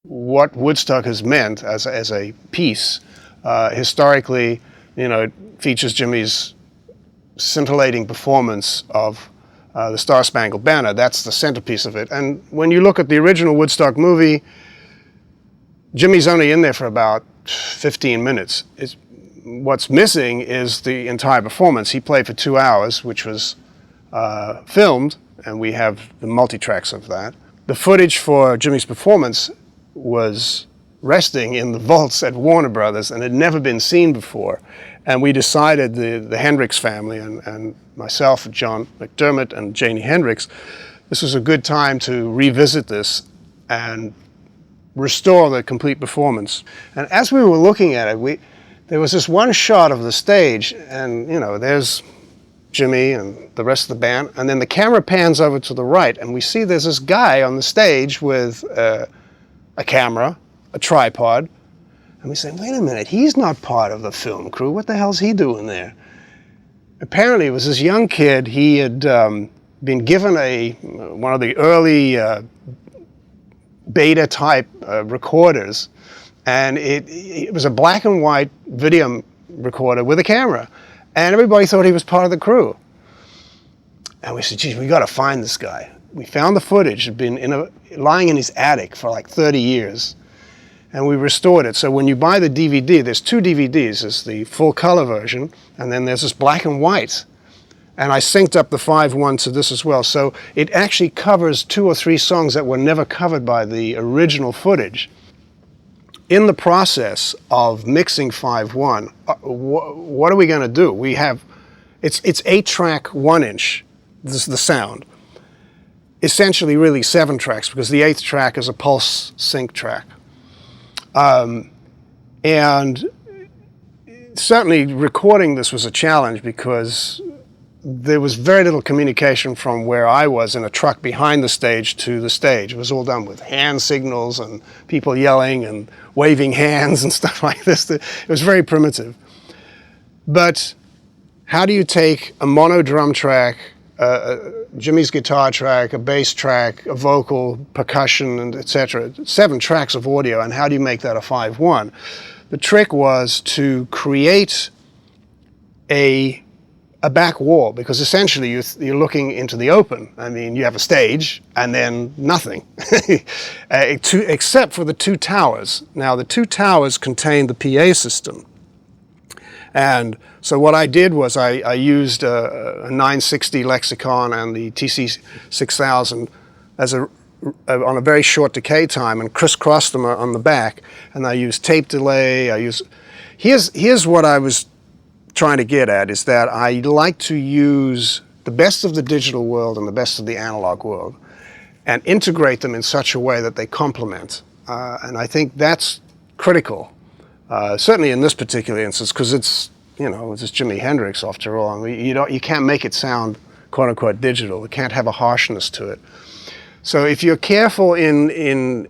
what Woodstock has meant as a piece. Historically, it features Jimmy's scintillating performance of the Star-Spangled Banner. That's the centerpiece of it. And when you look at the original Woodstock movie, Jimmy's only in there for about 15 minutes. What's missing is the entire performance. He played for 2 hours, which was filmed, and we have the multi-tracks of that. The footage for Jimmy's performance was resting in the vaults at Warner Brothers and had never been seen before. And we decided, the Hendrix family and myself, John McDermott and Janie Hendrix, this was a good time to revisit this and restore the complete performance. And as we were looking at it, there was this one shot of the stage, and there's Jimmy and the rest of the band, and then the camera pans over to the right, and we see there's this guy on the stage with a camera, a tripod, and we say, wait a minute, he's not part of the film crew. What the hell's he doing there? Apparently it was this young kid. He had been given one of the early beta type recorders, and it was a black and white video recorder with a camera, and everybody thought he was part of the crew. And we said, geez, we got to find this guy. We found the footage. It had been lying in his attic for like 30 years, and we restored it. So when you buy the DVD, there's 2 DVDs. There's the full color version, and then there's this black and white. And I synced up the 5.1 to this as well. So it actually covers 2 or 3 songs that were never covered by the original footage. In the process of mixing 5.1, what are we going to do? It's 8-track 1-inch, this is the sound. Essentially really 7 tracks, because the 8th track is a pulse sync track. And certainly recording this was a challenge, because there was very little communication from where I was in a truck behind the stage to the stage. It was all done with hand signals and people yelling and waving hands and stuff like this. It was very primitive. But how do you take a mono drum track, Jimmy's guitar track, a bass track, a vocal, percussion, and etc., 7 tracks of audio, and how do you make that a 5.1? The trick was to create a back wall, because essentially you're looking into the open. I mean, you have a stage and then nothing, except for the 2 towers. Now, the 2 towers contain the PA system. And so what I did was I used a 960 Lexicon and the TC6000 on a very short decay time, and crisscrossed them on the back. And I used tape delay. Here's what I was trying to get at, is that I like to use the best of the digital world and the best of the analog world and integrate them in such a way that they complement. And I think that's critical, certainly in this particular instance, because it's Jimi Hendrix after all. I mean, you can't make it sound quote unquote digital. It can't have a harshness to it. So if you're careful in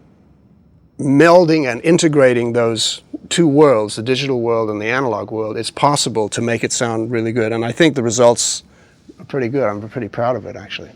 melding and integrating those 2 worlds, the digital world and the analog world, it's possible to make it sound really good. And I think the results are pretty good. I'm pretty proud of it, actually.